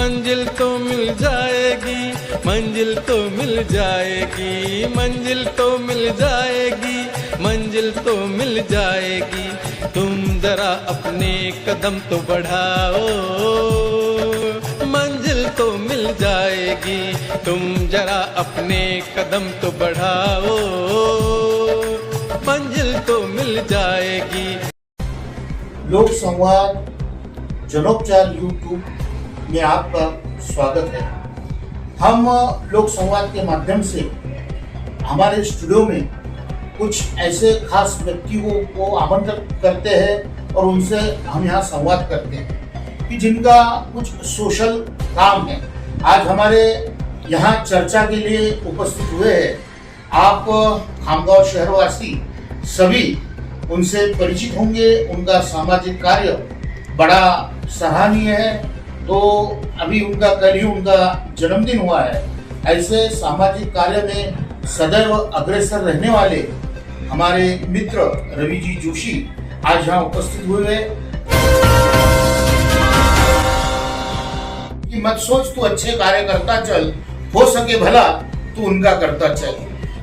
मंजिल तो मिल जाएगी, मंजिल तो मिल जाएगी, मंजिल तो मिल जाएगी, मंजिल तो मिल जाएगी। तुम जरा अपने कदम तो बढ़ाओ, मंजिल तो मिल जाएगी। तुम जरा अपने कदम तो बढ़ाओ, मंजिल तो मिल जाएगी। लोक संवाद जनोपचार यूट्यूब में आपका स्वागत है। हम लोक संवाद के माध्यम से हमारे स्टूडियो में कुछ ऐसे खास व्यक्तियों को आमंत्रित करते हैं और उनसे हम यहाँ संवाद करते हैं कि जिनका कुछ सोशल काम है। आज हमारे यहाँ चर्चा के लिए उपस्थित हुए हैं आप खामगांव शहरवासी सभी उनसे परिचित होंगे। उनका सामाजिक कार्य बड़ा सराहनीय है। तो अभी उनका कल ही उनका जन्मदिन हुआ है। ऐसे सामाजिक कार्य में सदैव अग्रसर रहने वाले हमारे मित्र रवि जी जोशी आज यहाँ उपस्थित हुए हैं। कि मत सोच तू अच्छे कार्य करता चल, हो सके भला तू उनका करता चल।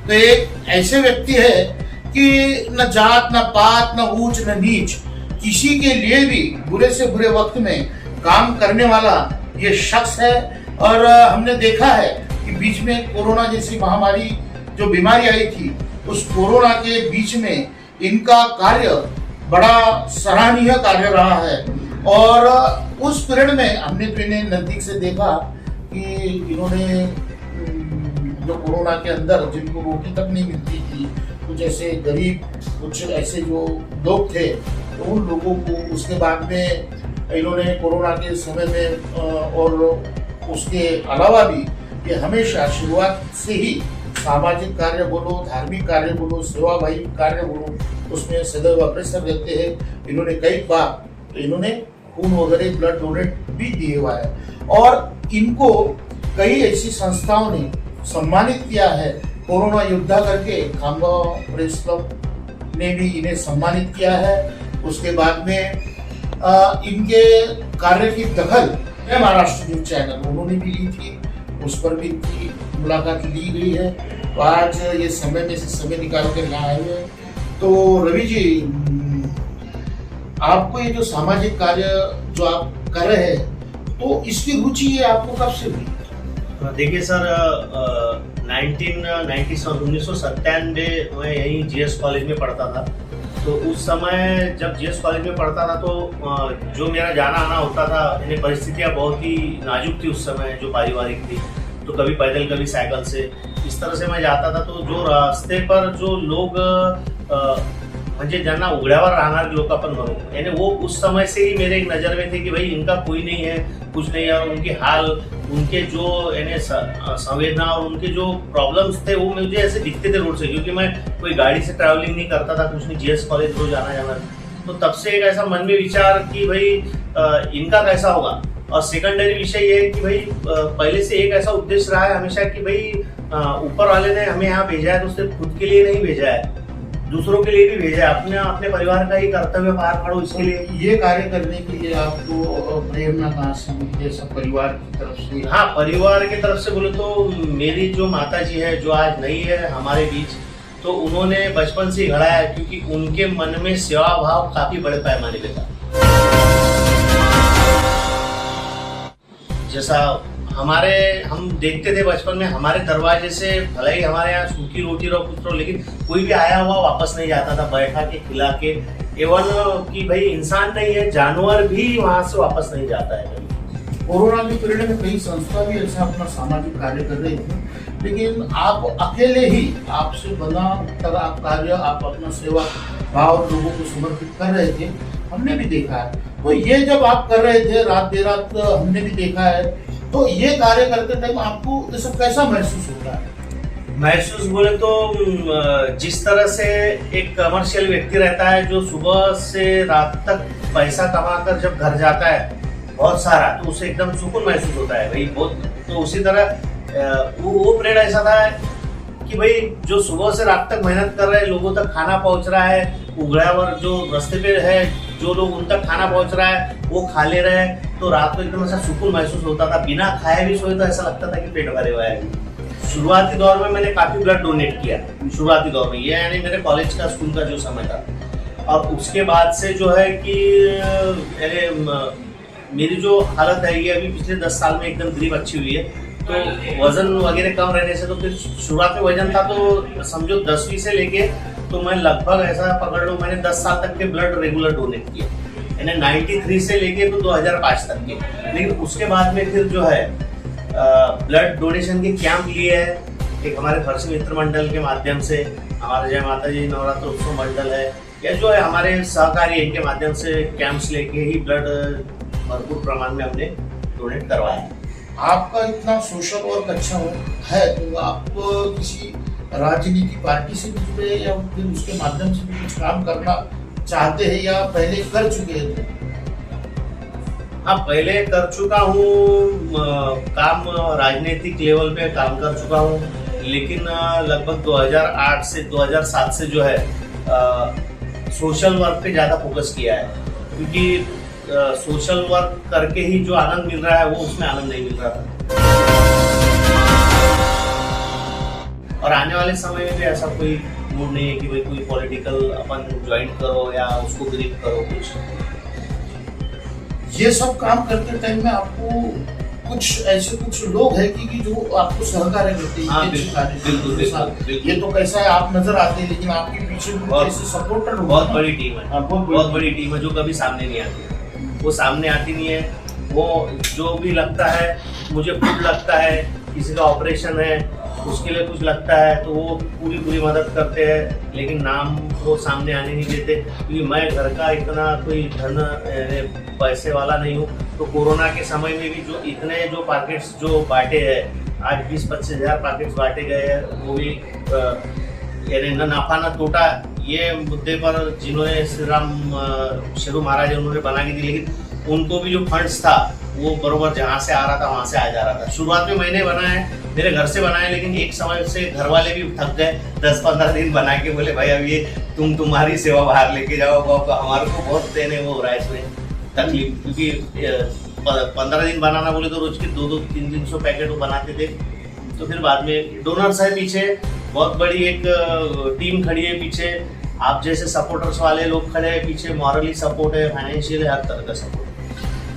तो एक ऐसे व्यक्ति है कि न जात न पात न ऊंच न नीच, किसी के लिए भी बुरे से बुरे वक्त में काम करने वाला ये शख्स है। और हमने देखा है कि बीच में कोरोना जैसी महामारी जो बीमारी आई थी, उस कोरोना के बीच में इनका कार्य बड़ा सराहनीय कार्य रहा है। और उस पीरियड में हमने तो इन्हें नजदीक से देखा कि इन्होंने जो कोरोना के अंदर जिनको रोटी तक नहीं मिलती थी, कुछ ऐसे गरीब कुछ ऐसे जो लोग थे, तो उन लोगों को उसके बाद में इन्होंने कोरोना के समय में और उसके अलावा भी ये हमेशा शुरुआत से ही सामाजिक कार्य बोलो, धार्मिक कार्य बोलो, सेवाभावी कार्य बोलो, उसमें सदैव अग्रसर रहते हैं। इन्होंने कई बार इन्होंने खून वगैरह ब्लड डोनेट भी दिए हुआ है और इनको कई ऐसी संस्थाओं ने सम्मानित किया है। कोरोना योद्धा करके खामगांव प्रेस क्लब ने भी इन्हें सम्मानित किया है। उसके बाद में इनके कार्य की दखल महाराष्ट्र न्यूज चैनल उन्होंने भी ली थी, उस पर भी इनकी मुलाकात ली गई है। तो आज ये समय में से समय निकाल कर यहाँ आए हुए। तो रवि जी, आपको ये जो सामाजिक कार्य जो आप कर रहे हैं, तो इसकी रुचि ये आपको कब से हुई? देखिए सर, 1997 में यहीं जीएस कॉलेज में पढ़ता था। तो उस समय जब जीएस कॉलेज में पढ़ता था तो जो मेरा जाना आना होता था, यानी परिस्थितियाँ बहुत ही नाजुक थी उस समय, जो पारिवारिक थी। तो कभी पैदल कभी साइकिल से इस तरह से मैं जाता था। तो जो रास्ते पर जो लोग म्हणजे ज्यांना उघड्यावर राहणारे लोक आपण म्हणू, यानी वो उस समय से ही मेरे एक नज़र में थे कि भाई इनका कोई नहीं है, कुछ नहीं है। और उनके हाल, उनके जो यानी संवेदना और उनके जो प्रॉब्लम्स थे वो मुझे ऐसे दिखते थे रोड से, क्योंकि मैं कोई गाड़ी से ट्रैवलिंग नहीं करता था, कुछ नहीं, जीएस कॉलेज रोज आना जाना। तो तब से एक ऐसा मन में विचार कि भाई इनका कैसा होगा। और सेकेंडरी विषय ये है कि भाई पहले से एक ऐसा उद्देश्य रहा है हमेशा कि भाई ऊपर वाले ने हमें यहाँ भेजा है तो उसने खुद के लिए नहीं भेजा है, दूसरों के लिए भी भेजा है, अपने परिवार का ही कर्तव्य पार पाड़ो इसके लिए। ये कार्य करने के लिए आपको प्रेरणा कहाँ से मिली? सब परिवार की तरफ से? हाँ, परिवार की तरफ से बोले तो मेरी जो माता जी है, जो आज नहीं है हमारे बीच, तो उन्होंने बचपन से गढ़ा है, क्योंकि उनके मन में सेवा भाव काफी बड़े पैमाने पे था। जैसा हम देखते थे बचपन में, हमारे दरवाजे से भले ही हमारे यहाँ सूखी रोटी रहो कुछ रहो, लेकिन कोई भी आया हुआ वापस नहीं जाता था, बैठा के खिला के। एवं कि भाई इंसान नहीं है, जानवर भी वहाँ से वापस नहीं जाता है। कोरोना के पीरियड में कई संस्था भी ऐसा अपना सामाजिक कार्य कर रही थी, लेकिन आप अकेले ही आपसे बना कार्य, आप अपना सेवा भाव लोगों को समर्पित कर रहे थे, हमने भी देखा है। तो ये जब आप कर रहे थे रात देर रात, हमने भी देखा है। तो ये कार्य करते टाइम आपको ये सब कैसा महसूस होता है? महसूस बोले तो जिस तरह से एक कमर्शियल व्यक्ति रहता है जो सुबह से रात तक पैसा कमाकर जब घर जाता है बहुत सारा, तो उसे एकदम सुकून महसूस होता है भाई बहुत। तो उसी तरह वो पीरियड ऐसा था कि भाई जो सुबह से रात तक मेहनत कर रहे हैं, लोगों तक खाना पहुंच रहा है, उघड्यावर जो रास्ते पे है जो लोग उन तक खाना पहुंच रहा है वो खा ले रहे हैं। तो रात को एकदम ऐसा सुकून महसूस होता था, बिना खाए भी सोए तो ऐसा लगता था कि पेट भरे हुआ है। शुरुआती दौर में मैंने काफी ब्लड डोनेट किया, शुरुआती दौर में, ये यानी मेरे कॉलेज का स्कूल का जो समय था। और उसके बाद से जो है कि मेरी जो हालत है ये अभी पिछले 10 साल में एकदम ग्रीप अच्छी हुई है। तो वजन वगैरह कम रहने से, तो फिर शुरुआत में वजन था तो समझो 10वीं से लेके तो मैं लगभग ऐसा पकड़ लो मैंने 10 साल तक के ब्लड रेगुलर डोनेट किए, यानी 93 से लेके तो 2005 तक के। लेकिन उसके बाद में फिर जो है ब्लड डोनेशन के कैंप लिए है, एक हमारे फर्स्ट मित्र मंडल के माध्यम से, हमारे जय माता जी नवरात्र उत्सव मंडल है, या जो है हमारे सहकारी इनके माध्यम से कैंप्स लेके ही ब्लड भरपूर प्रमाण में हमने डोनेट करवाया है। आपका इतना सोशल वर्क अच्छा है तो आप किसी राजनीति पार्टी से भी जुड़े या फिर उसके माध्यम से भी कुछ काम करना चाहते हैं या पहले कर चुके हैं? हाँ, पहले कर चुका हूँ काम, राजनीतिक लेवल पे काम कर चुका हूँ, लेकिन लगभग 2008 से 2007 से जो है सोशल वर्क पे ज़्यादा फोकस किया है, क्योंकि सोशल वर्क करके ही जो आनंद मिल रहा है वो उसमें आनंद नहीं मिल रहा था। और आने वाले समय में भी ऐसा कोई मूड नहीं है कि भाई कोई पॉलिटिकल अपन ज्वाइन करो या उसको ग्रिप करो कुछ। ये सब काम करते टाइम में आपको कुछ ऐसे कुछ लोग हैं कि जो आपको सहकार्य करते हैं? हाँ, बिल्कुल। ये तो कैसा है, आप नजर आते हैं लेकिन आपके पीछे भी ऐसे सपोर्टर बहुत बड़ी टीम है। बहुत बड़ी टीम है जो कभी सामने नहीं आती, वो सामने आती नहीं है। वो जो भी लगता है, मुझे खुद लगता है किसी का ऑपरेशन है उसके लिए कुछ लगता है तो वो पूरी मदद करते हैं, लेकिन नाम वो सामने आने नहीं देते, क्योंकि मैं घर का इतना कोई धन पैसे वाला नहीं हूँ। तो कोरोना के समय में भी जो इतने जो पैकेट्स जो बांटे हैं, आज 20-25 हज़ार पैकेट्स बांटे गए हैं, वो भी यानी न नफा न तोटा, ये मुद्दे पर जिन्होंने श्री राम शेरू महाराज उन्होंने बना के दी, लेकिन उनको भी जो फंड्स था वो बरोबर जहाँ से आ रहा था वहाँ से आ जा रहा था। शुरुआत में मैंने बनाए, मेरे घर से बनाए, लेकिन एक समय से घर वाले भी थक गए, 10-15 दिन बना के बोले भाई अब ये तुम्हारी सेवा बाहर लेके जाओ, हमारे को बहुत देने वो हो रहा है इसमें तकलीफ, क्योंकि 15 दिन बनाना बोले तो रोज के 200-300 पैकेट वो बनाते थे। तो फिर बाद में डोनर्स है पीछे, बहुत बड़ी एक टीम खड़ी है पीछे, आप जैसे सपोर्टर्स वाले लोग खड़े हैं पीछे, मॉरली सपोर्ट है, फाइनेंशियल है, हर तरह का सपोर्ट।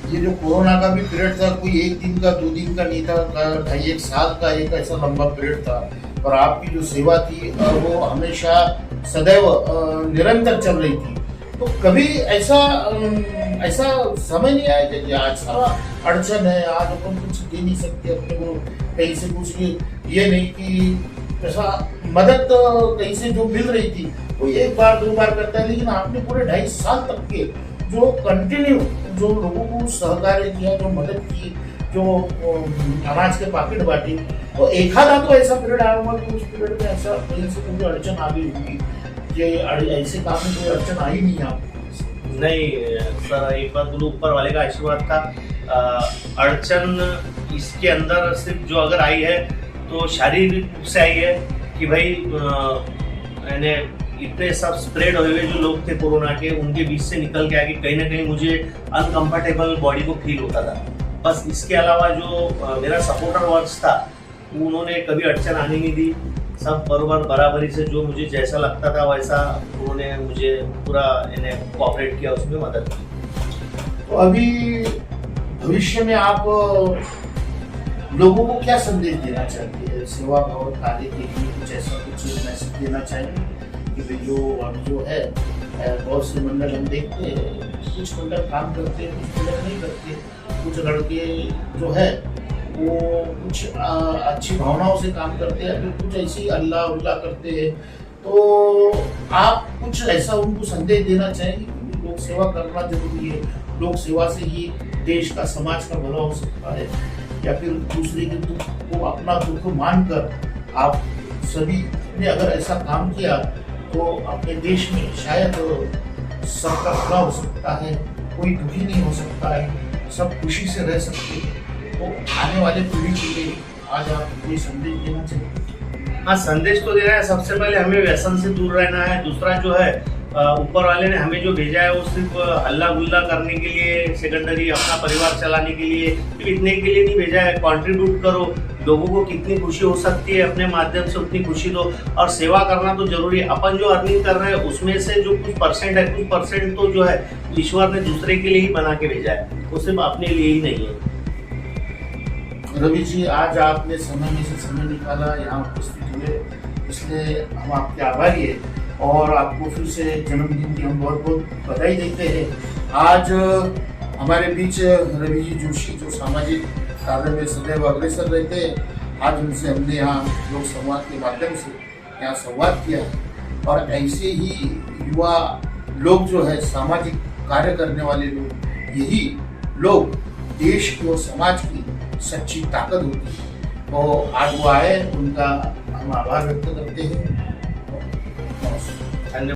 ये जो कोरोना का भी पीरियड था, कोई 1 दिन का 2 दिन का नहीं था, 2.5 साल का एक ऐसा लंबा पीरियड था, और आपकी जो सेवा थी वो हमेशा सदैव निरंतर चल रही थी। तो कभी ऐसा समय नहीं आया कि आज सारा अड़चन है, आज अपन कुछ दे नहीं सकते अपने को कहीं से कुछ, ये नहीं कि ऐसा मदद कहीं से जो मिल रही थी वो 1 बार 2 बार करता है, लेकिन आपने पूरे 2.5 साल तक के जो कंटिन्यू जो लोगों को सहकार्य किया, जो मदद की, जो अनाज के पैकेट बांटे, तो एक आधा तो ऐसा पीरियड आया होगा कि उस पीरियड में ऐसा कहीं से कोई अड़चन आ गई होगी कि ऐसे काम में कोई अड़चन आई नहीं आपको? नहीं सर, एक बार बोलो, ऊपर वाले का आशीर्वाद था। अड़चन इसके अंदर सिर्फ जो अगर आई है तो शारीरिक रूप से आई है कि भाई मैंने इतने सब स्प्रेड हुए जो लोग थे कोरोना के, उनके बीच से निकल के आके कहीं ना कहीं मुझे अनकंफर्टेबल बॉडी को फील होता था। बस इसके अलावा जो मेरा सपोर्टर वर्क्स था उन्होंने कभी अड़चन आने नहीं दी, सब बराबर बराबरी से जो मुझे जैसा लगता था वैसा उन्होंने मुझे पूरा इन्हें कोऑपरेट किया, उसमें मदद की। तो अभी भविष्य में आप लोगों को क्या संदेश देना चाहते हैं सेवा भाव कार्य के लिए? कुछ ऐसा कुछ मैसेज देना चाहेंगे कि भाई जो अब जो है बहुत से मंडल हम देखते हैं, कुछ मंडल काम करते हैं, कुछ मंडल नहीं करते, कुछ लड़के जो है वो कुछ अच्छी भावनाओं से काम करते हैं, फिर कुछ ऐसी अल्लाह उल्लाह करते हैं। तो आप कुछ ऐसा उनको संदेश देना चाहेंगे कि लोक सेवा करना जरूरी है, लोक सेवा से ही देश का समाज का भला हो सकता है, या फिर दूसरे के दुख को अपना दुख मानकर आप सभी ने अगर ऐसा काम किया तो अपने देश में शायद सबका भला हो सकता है, कोई दुखी नहीं हो सकता है, सब खुशी से रह सकते हैं। तो आने वाले पीढ़ी के लिए आज आप कोई संदेश देना चाहिए? हाँ, संदेश तो देना है। सबसे पहले हमें व्यसन से दूर रहना है। दूसरा जो है ऊपर वाले ने हमें जो भेजा है वो सिर्फ हल्ला गुल्ला करने के लिए, सेकेंडरी अपना परिवार चलाने के लिए, सिर्फ इतने के लिए नहीं भेजा है। कंट्रीब्यूट करो, लोगों को कितनी खुशी हो सकती है अपने माध्यम से उतनी खुशी दो, और सेवा करना तो जरूरी है। अपन जो अर्निंग कर रहे हैं उसमें से जो कुछ परसेंट है, कुछ परसेंट तो जो है ईश्वर ने दूसरे के लिए ही बना के भेजा है, वो सिर्फ अपने लिए ही नहीं है। रवि जी, आज आपने समय में से समय निकाला, यहाँ उपस्थित हुए, इसलिए हम आपके आभारी हैं और आपको फिर से जन्मदिन की हम बहुत बहुत बधाई देते हैं। आज हमारे बीच रवि जी जोशी, जो सामाजिक कार्य में सदैव अग्रसर रहते हैं, आज उनसे हमने यहाँ लोक संवाद के माध्यम से यहाँ संवाद किया। और ऐसे ही युवा लोग जो है, सामाजिक कार्य करने वाले लोग, यही लोग देश की और समाज की सच्ची ताकत होती है। तो आज वो आए, उनका हम आभार व्यक्त करते हैं। नमस्कार।